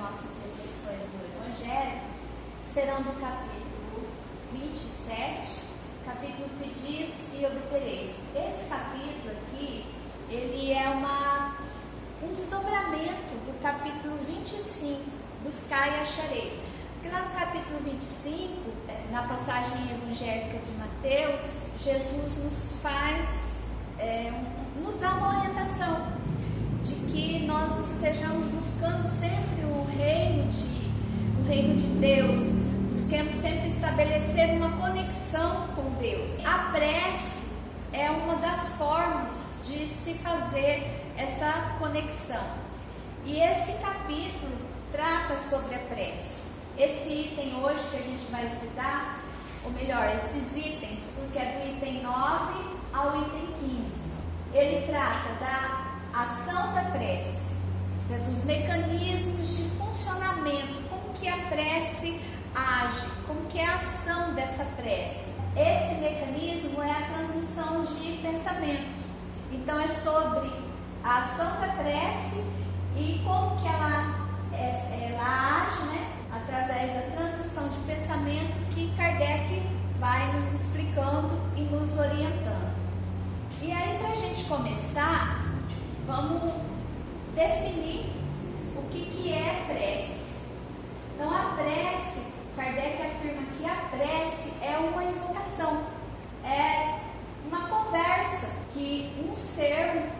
nossas reflexões do Evangelho serão do capítulo 27, capítulo Pedis e Obtereis. Esse capítulo aqui, ele é um desdobramento do capítulo 25, Buscai e Achareis. Porque lá no capítulo 25, na passagem evangélica de Mateus, Jesus nos dá uma orientação de que nós estejamos buscando sempre o reino de Deus, busquemos sempre estabelecer uma conexão com Deus. A prece é uma das formas de se fazer essa conexão. E esse capítulo trata sobre a prece. Esse item hoje que a gente vai estudar, ou melhor, esses itens, porque é do item 9 ao item 15. Ele trata da ação da prece, dos mecanismos de funcionamento, como que a prece age, como que é a ação dessa prece. Esse mecanismo é a transmissão de pensamento. Então é sobre a ação da prece e como que ela age, né? Através da transmissão de pensamento que Kardec vai nos explicando e nos orientando. E aí, para a gente começar, vamos definir o que é prece. Então, a prece, Kardec afirma que a prece é uma invocação, é uma conversa que um ser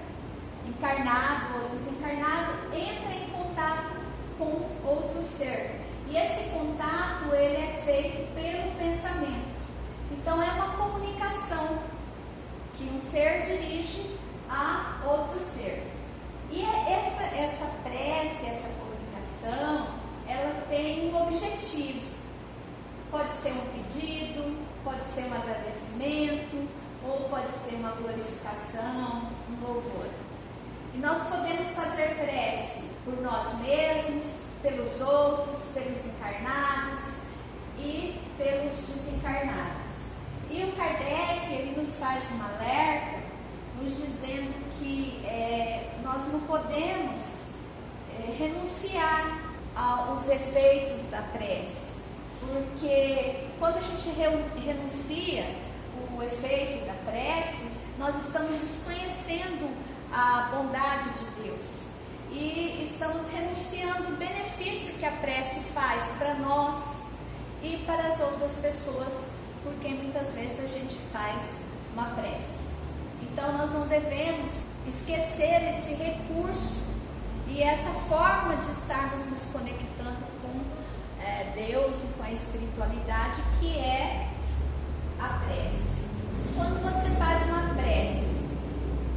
encarnado ou desencarnado entra em contato com outro ser. E esse contato, ele é feito pelo pensamento. Então, é uma comunicação que um ser dirige a outro ser. E essa prece, essa comunicação, ela tem um objetivo. Pode ser um pedido, pode ser um agradecimento, ou pode ser uma glorificação, um louvor. E nós podemos fazer prece por nós mesmos, pelos outros, pelos encarnados e pelos desencarnados. E o Kardec, ele nos faz um alerta, nos dizendo que nós não podemos renunciar aos efeitos da prece, porque quando a gente renuncia o efeito da prece, nós estamos desconhecendo a bondade de Deus e estamos renunciando o benefício que a prece faz para nós e para as outras pessoas, porque muitas vezes a gente faz uma prece. Então nós não devemos esquecer esse recurso e essa forma de estarmos nos conectando com Deus e com a espiritualidade, que é a prece. Quando você faz uma prece,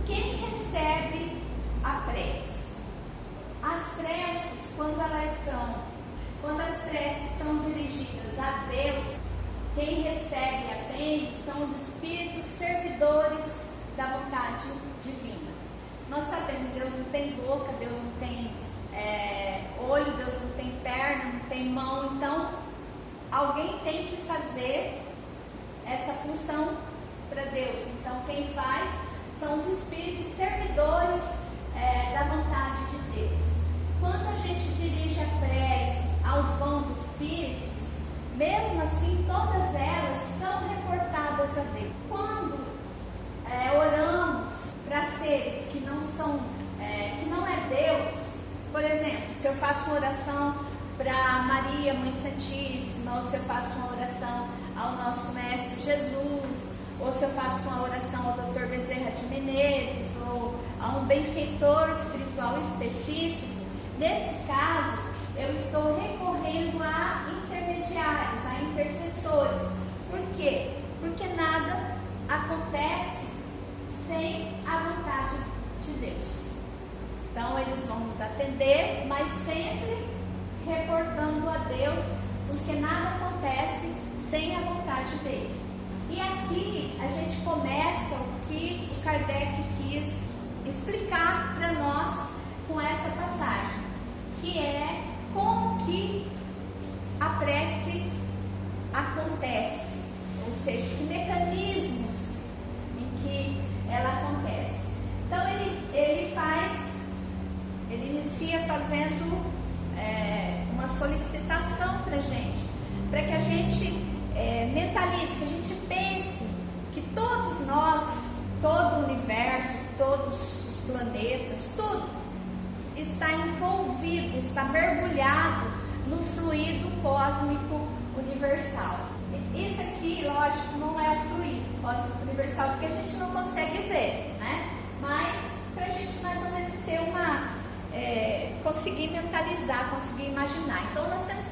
quem recebe a prece? As preces, quando as preces são dirigidas a Deus, quem recebe e atende são os espíritos servidores da vontade divina. Nós sabemos, Deus não tem boca, Deus não tem olho, Deus não tem perna, não tem mão, então alguém tem que fazer essa função para Deus. Então quem faz são os espíritos servidores da vontade de Deus. Quando a gente dirige a prece aos bons espíritos, mesmo assim todas elas são reportadas a Deus. Quando oramos para seres que não é Deus, por exemplo, se eu faço uma oração para Maria, Mãe Santíssima, ou se eu faço uma oração ao nosso Mestre Jesus, ou se eu faço uma oração ao Dr. Bezerra de Menezes, ou a um benfeitor espiritual específico, nesse caso, eu estou recorrendo a intermediários, a intercessores. Por quê? Porque nada acontece sem a vontade de Deus. Então, eles vão nos atender, mas sempre reportando a Deus, porque nada acontece sem a vontade dele. E aqui a gente começa o que o Kardec quis explicar para nós com essa passagem, que é como que a prece acontece, ou seja, que mecanismos em que ela acontece. Então ele inicia fazendo uma solicitação para a gente, para que a gente mentalize, que a gente pense que todos nós, todo o universo, todos os planetas, tudo está envolvido, está mergulhado no fluido cósmico universal. Isso aqui, lógico, não é o fluido cósmico universal, porque a gente não consegue ver, né? Mas para a gente mais ou menos ter conseguir mentalizar, conseguir imaginar. Então nós temos,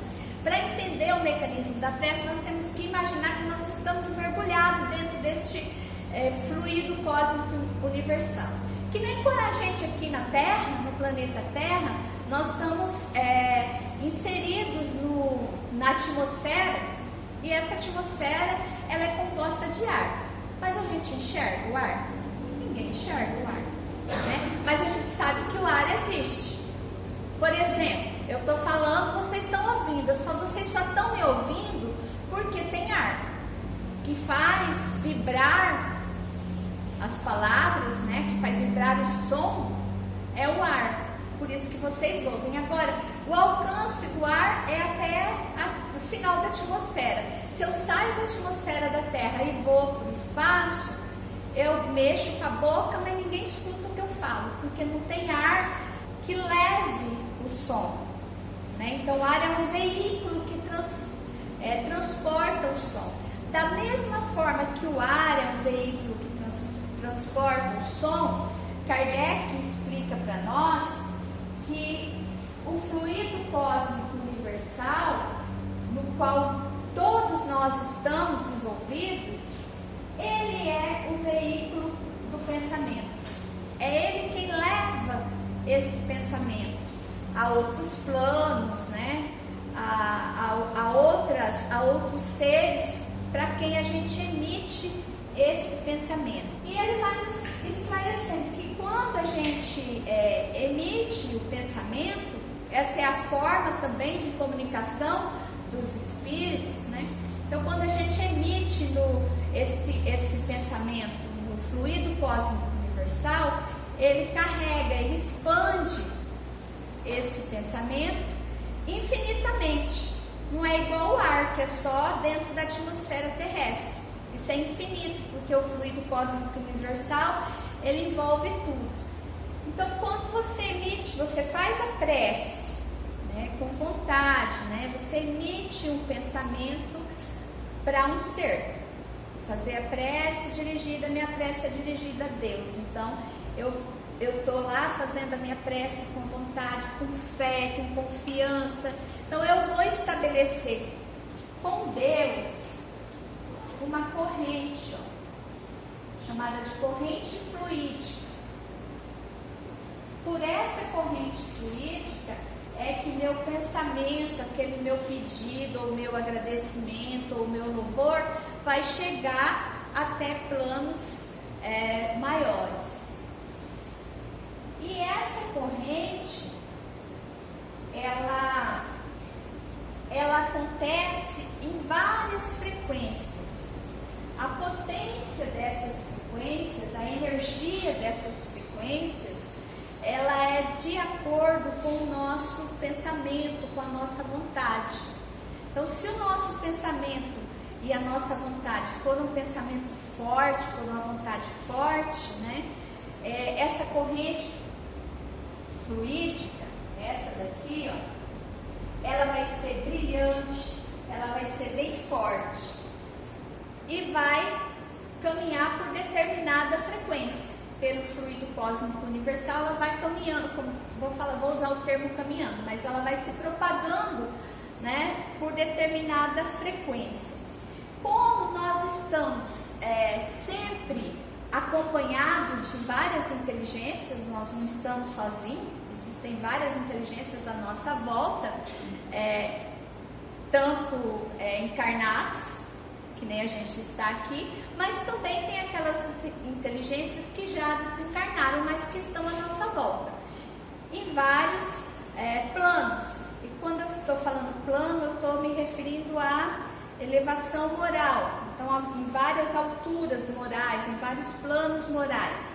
para entender o mecanismo da prece, nós temos que imaginar que nós estamos mergulhados dentro deste fluido cósmico universal. Que nem quando a gente aqui na Terra, no planeta Terra, nós estamos inseridos na atmosfera, e essa atmosfera ela é composta de ar. Mas a gente enxerga o ar? Ninguém enxerga o ar, né? Mas a gente sabe que o ar existe. Por exemplo, eu estou falando, vocês estão ouvindo, vocês só estão me ouvindo porque tem ar que faz vibrar as palavras, né? Que faz vibrar o som, é o ar. Por isso que vocês ouvem. Agora, o alcance do ar é até o final da atmosfera. Se eu saio da atmosfera da Terra e vou para o espaço, eu mexo com a boca, mas ninguém escuta o que eu falo, porque não tem ar que leve o som, né? Então, o ar é um veículo que transporta o som. Da mesma forma que o ar é um veículo que transporta o som, Kardec explica para nós que o fluido cósmico universal, no qual todos nós estamos envolvidos, ele é o veículo do pensamento. É ele quem leva esse pensamento a outros planos, né? a outros seres para quem a gente emite esse pensamento. E ele vai nos esclarecendo que quando a gente emite o pensamento, essa é a forma também de comunicação dos espíritos, né? Então, quando a gente emite esse pensamento no fluido cósmico universal, ele carrega, ele expande esse pensamento infinitamente. Não é igual o ar, que é só dentro da atmosfera terrestre. Isso é infinito, porque o fluido cósmico universal, ele envolve tudo. Então, quando você emite, você faz a prece, né, com vontade, né? Você emite um pensamento para um ser. Fazer a prece dirigida, minha prece é dirigida a Deus. Então, eu estou lá fazendo a minha prece com vontade, com fé, com confiança. Então, eu vou estabelecer com Deus uma corrente, chamada de corrente fluídica. Por essa corrente fluídica é que meu pensamento, aquele meu pedido, ou meu agradecimento, ou meu louvor, vai chegar até planos maiores. E essa corrente, ela acontece em várias frequências. A potência dessas frequências, a energia dessas frequências, ela é de acordo com o nosso pensamento, com a nossa vontade. Então, se o nosso pensamento e a nossa vontade for um pensamento forte, for uma vontade forte, né? Essa corrente fluídica, essa daqui, ó, ela vai ser brilhante, ela vai ser bem forte e vai caminhar por determinada frequência. Pelo fluido cósmico universal, ela vai caminhando, vou usar o termo caminhando, mas ela vai se propagando, né, por determinada frequência. Como nós estamos sempre acompanhados de várias inteligências, nós não estamos sozinhos, existem várias inteligências à nossa volta, tanto encarnados, que nem a gente está aqui, mas também tem aquelas inteligências que já desencarnaram, mas que estão à nossa volta, em vários planos. E quando eu estou falando plano, eu estou me referindo à elevação moral. Então, em várias alturas morais, em vários planos morais.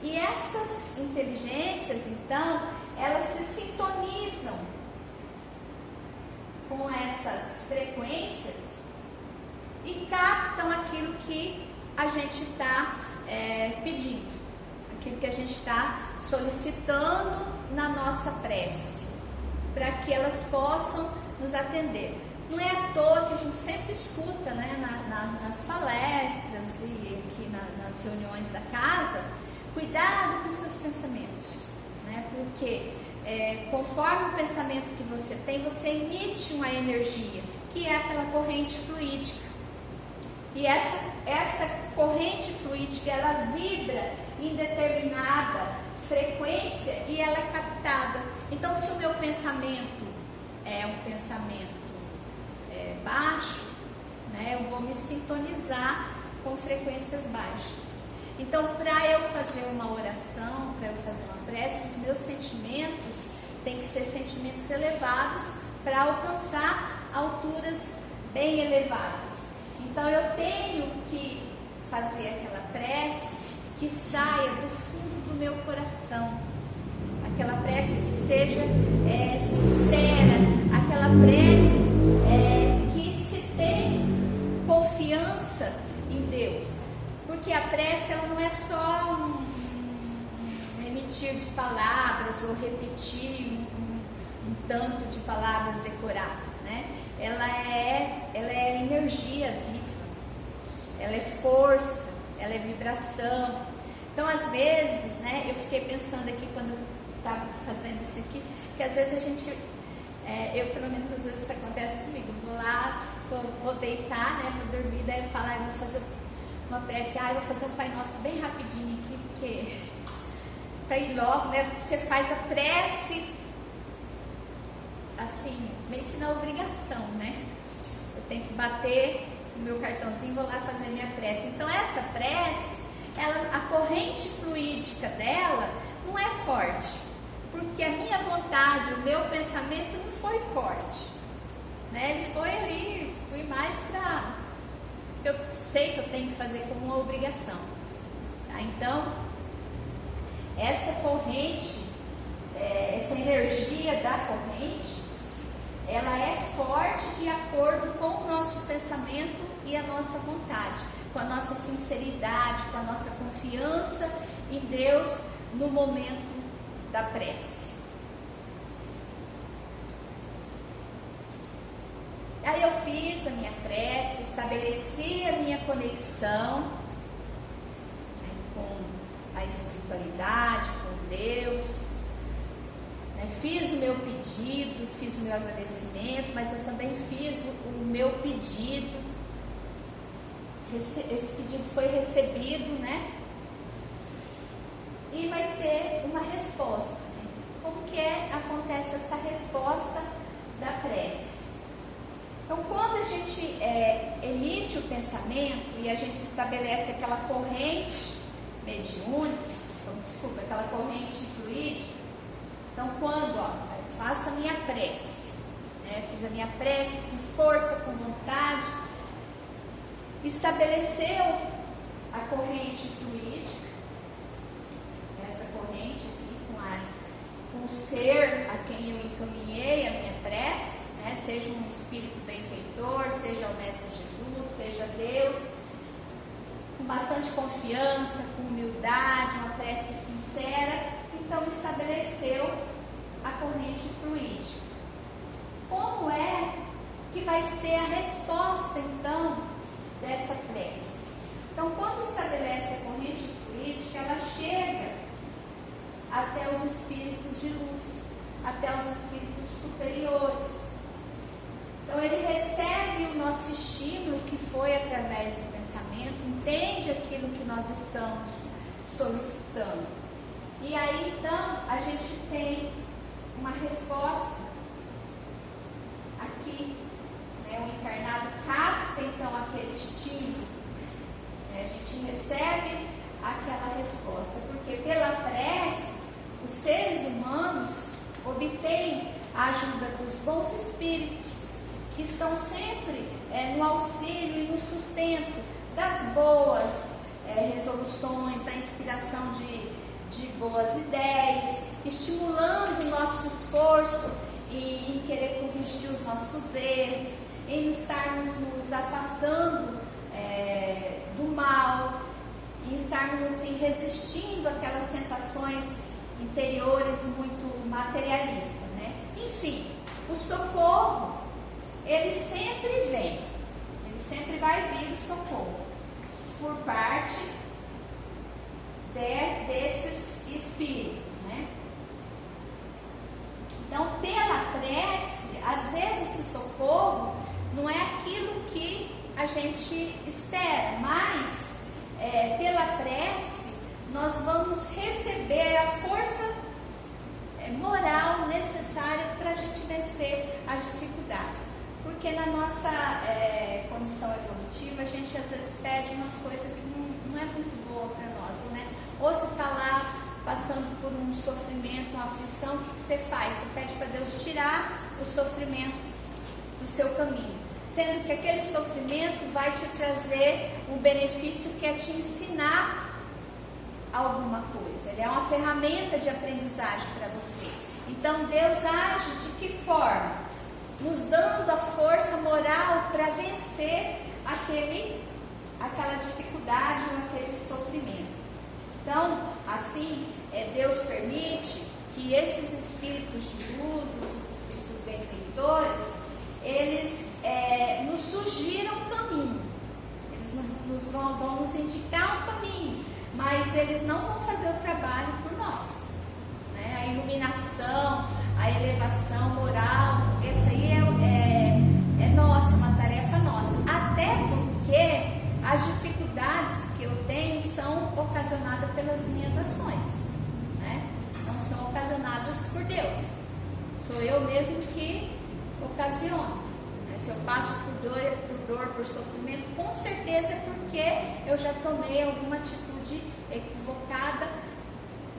E essas inteligências, então, elas se sintonizam gente está pedindo, aquilo que a gente está solicitando na nossa prece, para que elas possam nos atender. Não é à toa que a gente sempre escuta, né, nas palestras e aqui nas reuniões da casa, cuidado com os seus pensamentos, né, porque conforme o pensamento que você tem, você emite uma energia, que é aquela corrente fluídica. E essa corrente fluídica, ela vibra em determinada frequência e ela é captada. Então, se o meu pensamento é um pensamento baixo, né, eu vou me sintonizar com frequências baixas. Então, para eu fazer uma oração, para eu fazer uma prece, os meus sentimentos têm que ser sentimentos elevados para alcançar alturas bem elevadas. Então, eu tenho que fazer aquela prece que saia do fundo do meu coração, aquela prece que seja sincera, aquela prece que se tem confiança em Deus, porque a prece ela não é só um emitir de palavras ou repetir um tanto de palavras decorado, né? Ela é energia viva, ela é força, ela é vibração. Então, às vezes, né, eu fiquei pensando aqui quando eu estava fazendo isso aqui, que às vezes a gente, eu pelo menos às vezes isso acontece comigo, eu vou lá, vou deitar, né, vou dormir, daí eu falo, eu vou fazer uma prece, eu vou fazer um Pai Nosso bem rapidinho aqui, porque para ir logo, né, você faz a prece assim, meio que na obrigação, né? Eu tenho que bater o meu cartãozinho e vou lá fazer minha prece. Então, essa prece, a corrente fluídica dela não é forte, porque a minha vontade, o meu pensamento não foi forte, né? Ele foi ali, fui mais para... Eu sei que eu tenho que fazer como uma obrigação, tá? Então, essa corrente, essa energia da corrente, ela é forte de acordo com o nosso pensamento e a nossa vontade, com a nossa sinceridade, com a nossa confiança em Deus no momento da prece. Aí eu fiz a minha prece, estabeleci a minha conexão, né, com a espiritualidade, com Deus. Fiz o meu pedido, fiz o meu agradecimento, mas eu também fiz o meu pedido. Esse pedido foi recebido, né? E vai ter uma resposta, né? Como que acontece essa resposta da prece? Então, quando a gente emite o pensamento e a gente estabelece aquela corrente mediúnica, aquela corrente fluídica. Então, quando eu faço a minha prece, né, fiz a minha prece com força, com vontade, estabeleceu a corrente fluídica, essa corrente aqui com o ser a quem eu encaminhei a minha prece, né, seja um espírito benfeitor, seja o Mestre Jesus, seja Deus, com bastante confiança, com humildade, uma prece sincera. Então, estabeleceu a corrente fluídica. Como é que vai ser a resposta, então, dessa prece? Então, quando estabelece a corrente fluídica, ela chega até os espíritos de luz, até os espíritos superiores. Então, ele recebe o nosso estímulo, que foi através do pensamento, entende aquilo que nós estamos solicitando. E aí, então, a gente tem uma resposta aqui, né? O encarnado capta, então, aquele estímulo, né? A gente recebe aquela resposta, porque pela prece, os seres humanos obtêm a ajuda dos bons espíritos, que estão sempre no auxílio e no sustento das boas resoluções, da inspiração de boas ideias, estimulando o nosso esforço em querer corrigir os nossos erros, em estarmos nos afastando do mal, em estarmos assim resistindo àquelas tentações interiores muito materialistas, né? Enfim, o socorro, ele sempre vem, ele sempre vai vir o socorro por parte desses espíritos, né? Então, pela prece, às vezes esse socorro não é aquilo que a gente espera, mas pela prece nós vamos receber a força moral necessária para a gente vencer as dificuldades. Porque na nossa condição evolutiva, a gente às vezes pede umas coisas que não é muito boa para nós, né? Ou você está lá passando por um sofrimento, uma aflição, o que você faz? Você pede para Deus tirar o sofrimento do seu caminho, sendo que aquele sofrimento vai te trazer um benefício que é te ensinar alguma coisa. Ele é uma ferramenta de aprendizagem para você. Então Deus age de que forma? Nos dando a força moral para vencer aquela dificuldade ou aquele sofrimento. Então, assim, Deus permite que esses espíritos de luz, esses espíritos benfeitores, eles nos sugiram um caminho. Eles vão nos indicar um caminho, mas eles não vão fazer o trabalho por nós, né? A iluminação, a elevação moral, essa aí é nossa, uma tarefa nossa. Até porque as dificuldades que eu tenho são ocasionadas pelas minhas ações, né? Não são ocasionadas por Deus. Sou eu mesmo que ocasiono. Né? Se eu passo por dor, por sofrimento, com certeza é porque eu já tomei alguma atitude equivocada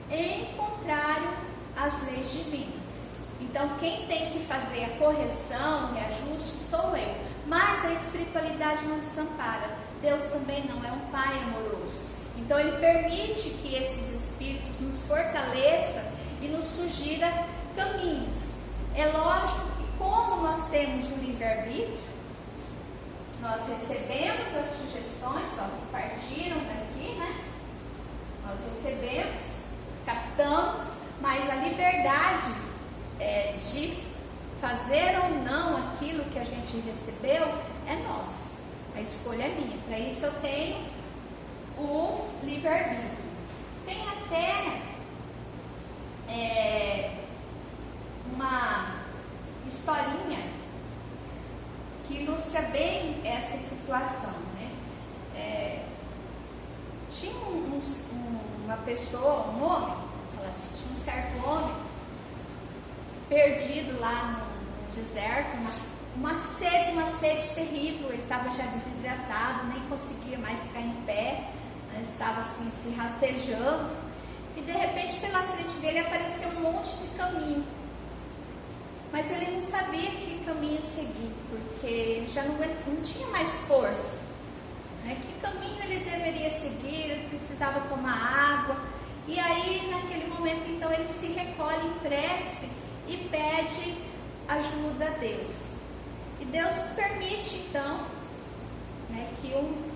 em contrário às leis divinas. Então, quem tem que fazer a correção, o reajuste, sou eu. Mas a espiritualidade não desampara. Deus também não é um pai amoroso. Então, Ele permite que esses espíritos nos fortaleçam e nos sugira caminhos. É lógico que, como nós temos o livre-arbítrio, nós recebemos as sugestões, que partiram daqui, né? Nós recebemos, captamos, mas a liberdade de fazer ou não aquilo que a gente recebeu é nossa. A escolha é minha. Para isso eu tenho o livre-arbítrio. Tem até uma historinha que ilustra bem essa situação, né? Tinha uma pessoa, um homem, vou falar assim, tinha um certo homem perdido lá no deserto, uma sede terrível. Ele estava já desidratado, nem conseguia mais ficar em pé, né? Estava assim se rastejando, e de repente pela frente dele apareceu um monte de caminho, mas ele não sabia que caminho seguir, porque ele já não tinha mais força, né? Que caminho ele deveria seguir? Ele precisava tomar água, e aí naquele momento então ele se recolhe em prece e pede ajuda a Deus. E Deus permite então, né, que um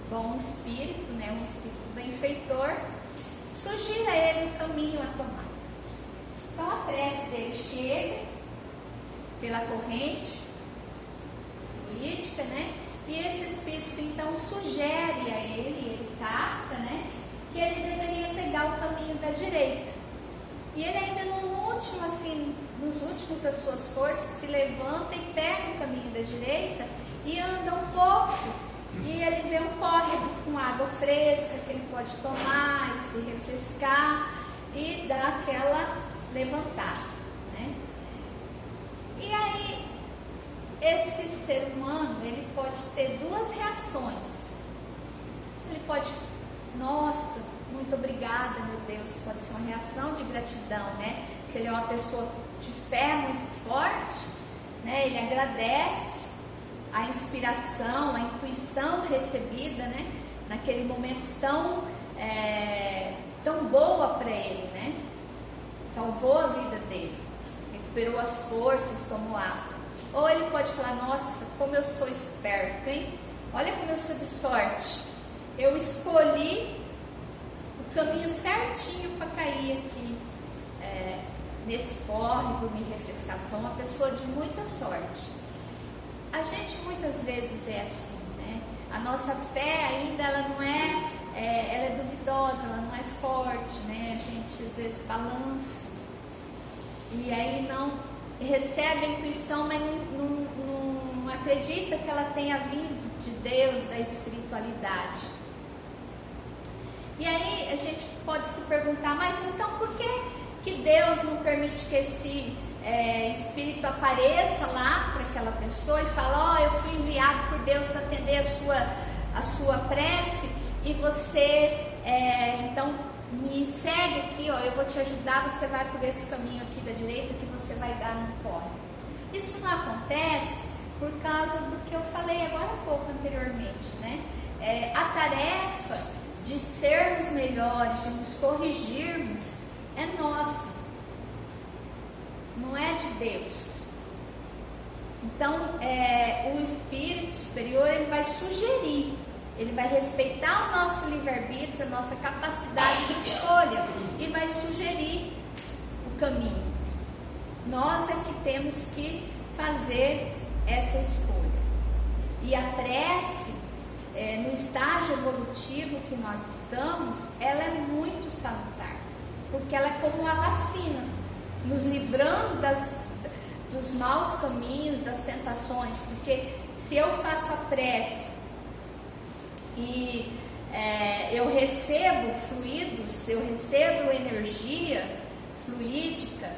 bom espírito, né, um espírito benfeitor, sugira a ele o caminho a tomar. Então a prece dele chega pela corrente fluídica, né, e esse espírito então sugere a ele capta, né, que ele deveria pegar o caminho da direita. E ele ainda nos últimos das suas forças, se levanta e pega o caminho da direita e anda um pouco. E ele vê um córrego com água fresca que ele pode tomar e se refrescar e dar aquela levantada, né? E aí, esse ser humano, ele pode ter duas reações. Ele pode, nossa, muito obrigada, meu Deus, pode ser uma reação de gratidão, né? Se ele é uma pessoa de fé muito forte, né? Ele agradece a inspiração, a intuição recebida, né? Naquele momento tão boa para ele, né? Salvou a vida dele, recuperou as forças, tomou água. Ou ele pode falar, nossa, como eu sou esperto, hein? Olha como eu sou de sorte. Eu escolhi caminho certinho para cair aqui nesse córrego, me refrescar. Sou uma pessoa de muita sorte. A gente muitas vezes é assim, né? A nossa fé ainda ela não ela é duvidosa, ela não é forte, né? A gente às vezes balança e aí não recebe a intuição, mas não acredita que ela tenha vindo de Deus, da espiritualidade. E aí a gente pode se perguntar, mas então por que Deus não permite que esse espírito apareça lá para aquela pessoa e fala, eu fui enviado por Deus para atender a sua prece e você então me segue aqui, eu vou te ajudar, você vai por esse caminho aqui da direita que você vai dar no córrego. Isso não acontece por causa do que eu falei agora há pouco anteriormente, né? A tarefa de sermos melhores, de nos corrigirmos, é nossa, não é de Deus. Então, o Espírito Superior, ele vai sugerir, ele vai respeitar o nosso livre-arbítrio, a nossa capacidade de escolha, e vai sugerir o caminho. Nós é que temos que fazer essa escolha. E a prece, no estágio evolutivo que nós estamos, ela é muito salutar, porque ela é como uma vacina, nos livrando dos maus caminhos, das tentações. Porque se eu faço a prece e eu recebo fluidos, eu recebo energia fluídica,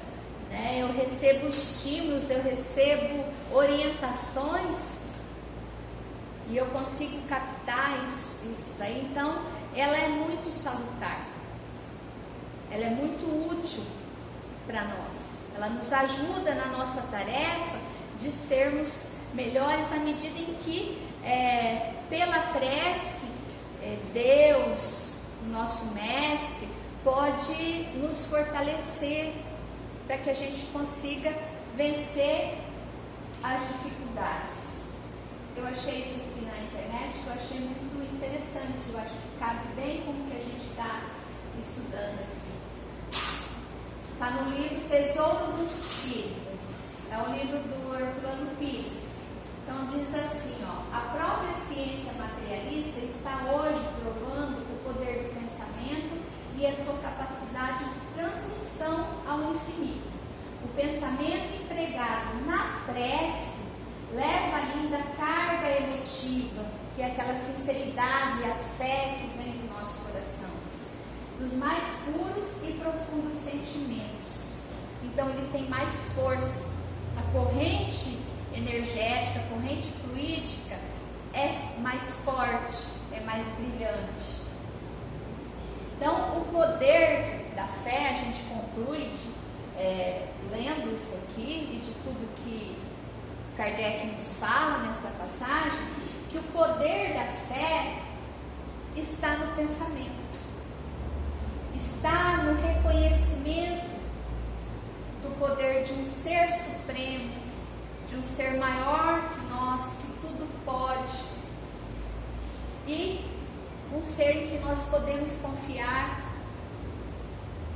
né? Eu recebo estímulos, eu recebo orientações e eu consigo captar isso daí. Então ela é muito salutar, ela é muito útil para nós, ela nos ajuda na nossa tarefa de sermos melhores à medida em que pela prece Deus, nosso mestre, pode nos fortalecer para que a gente consiga vencer as dificuldades. Eu achei isso aqui na internet, que eu achei muito interessante, eu acho que cabe bem com o que a gente está estudando aqui. Está no livro Tesouro dos Espíritos, é um livro do Herculano Pires. Então diz assim, a própria ciência materialista está hoje provando o poder do pensamento e a sua capacidade de transmissão ao infinito. O pensamento empregado na prece leva ainda carga emotiva, que é aquela sinceridade e a fé que vem do nosso coração, dos mais puros e profundos sentimentos. Então ele tem mais força. A corrente energética, a corrente fluídica é mais forte, é mais brilhante. Então o poder da fé, a gente conclui lendo isso aqui e de tudo que Kardec nos fala nessa passagem, que o poder da fé está no pensamento, está no reconhecimento do poder de um ser supremo, de um ser maior que nós, que tudo pode, e um ser em que nós podemos confiar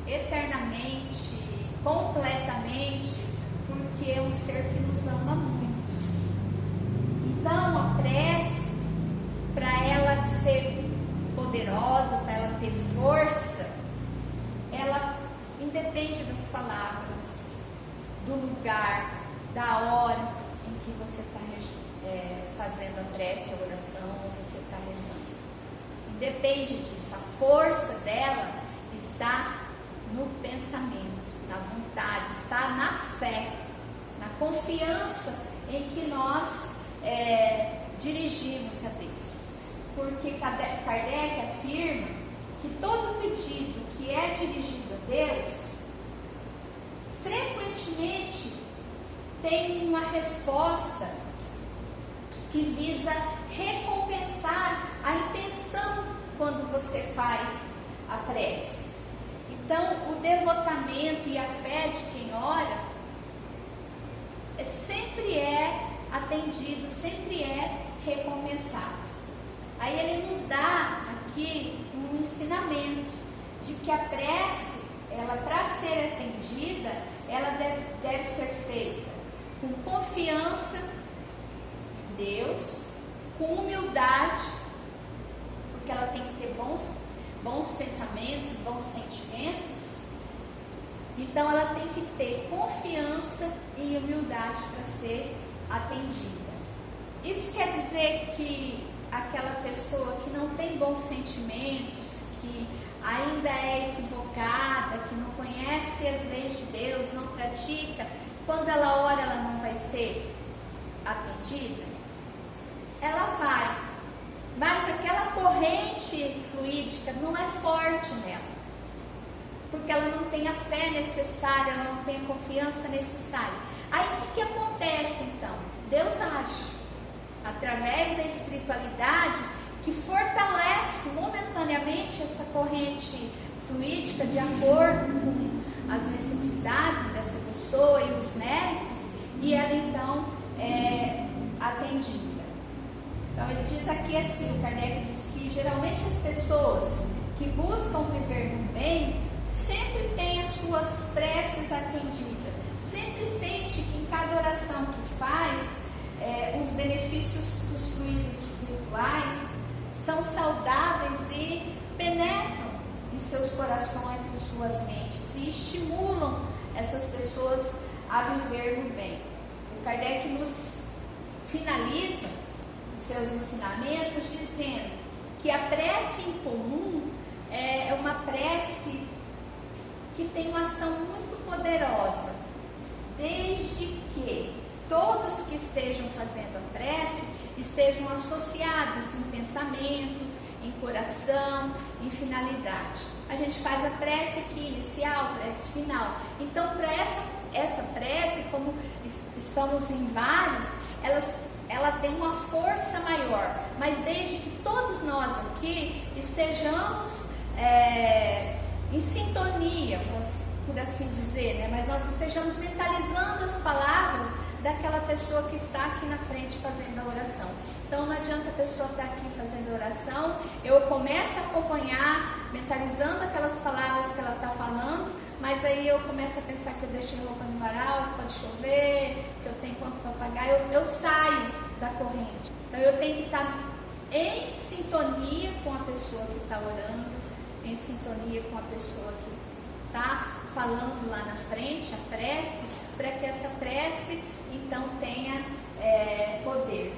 eternamente, completamente, porque é um ser que nos ama muito. Então a prece, para ela ser poderosa, para ela ter força, ela independe das palavras, do lugar, da hora em que você está fazendo a prece, a oração, ou você está rezando. Independe disso, a força dela está no pensamento, na vontade, está na fé, na confiança em que nós dirigimos a Deus. Porque Kardec afirma que todo pedido que é dirigido a Deus, frequentemente tem uma resposta que visa recompensar a intenção quando você faz a prece. Então, o devotamento e a fé de quem ora sempre é atendido, sempre é recompensado. Aí ele nos dá aqui um ensinamento, de que a prece, ela para ser atendida, ela deve ser feita com confiança em Deus, com humildade, porque ela tem que ter bons pensamentos, bons sentimentos. Então ela tem que ter confiança e humildade para ser atendida. Isso quer dizer que aquela pessoa que não tem bons sentimentos, que ainda é equivocada, que não conhece as leis de Deus, não pratica, quando ela ora ela não vai ser atendida? Ela vai, mas aquela corrente fluídica não é forte nela, porque ela não tem a fé necessária, ela não tem a confiança necessária. Aí o que acontece então? Deus age através da espiritualidade, que fortalece momentaneamente essa corrente fluídica de acordo com as necessidades dessa pessoa e os méritos, e ela então é atendida. Então ele diz aqui assim, o Kardec diz que geralmente as pessoas que buscam viver no bem sempre têm as suas preces atendidas, sempre sente que em cada oração que faz, os benefícios dos fluidos espirituais são saudáveis e penetram em seus corações, em suas mentes, e estimulam essas pessoas a viver no bem. O Kardec nos finaliza os seus ensinamentos dizendo que a prece em comum é uma prece que tem uma ação muito poderosa, desde que todos que estejam fazendo a prece estejam associados em pensamento, em coração, em finalidade. A gente faz a prece aqui inicial, prece final. Então, para essa prece, como estamos em vários, ela tem uma força maior. Mas desde que todos nós aqui estejamos em sintonia, por assim dizer, né? Mas nós estejamos mentalizando as palavras daquela pessoa que está aqui na frente fazendo a oração. Então não adianta a pessoa estar aqui fazendo a oração, eu começo a acompanhar, mentalizando aquelas palavras que ela está falando, mas aí eu começo a pensar que eu deixei roupa no varal, que pode chover, que eu tenho conta para pagar, eu saio da corrente. Então eu tenho que estar em sintonia com a pessoa que está orando, em sintonia com a pessoa que está falando lá na frente, a prece, para que essa prece então tenha poder.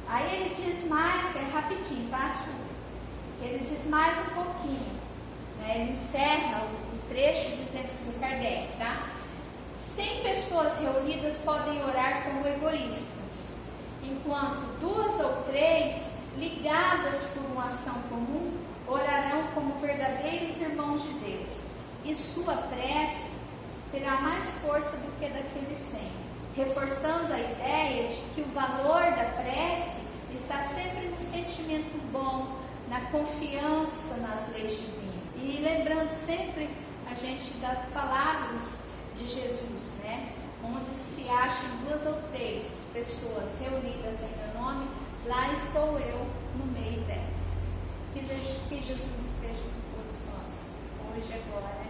Aí ele diz mais, rapidinho, tá? Ele diz mais um pouquinho, né? Ele encerra o trecho dizendo assim, o Kardec, tá? 100 pessoas reunidas podem orar como egoístas, enquanto 2 ou 3, ligadas por uma ação comum, orarão como verdadeiros irmãos de Deus, e sua prece terá mais força do que daqueles 100, reforçando a ideia de que o valor da prece está sempre no sentimento bom, na confiança nas leis divinas. E lembrando sempre a gente das palavras de Jesus, né? Onde se acham 2 ou 3 pessoas reunidas em meu nome, lá estou eu no meio delas. Que Jesus esteja com todos nós, hoje e agora.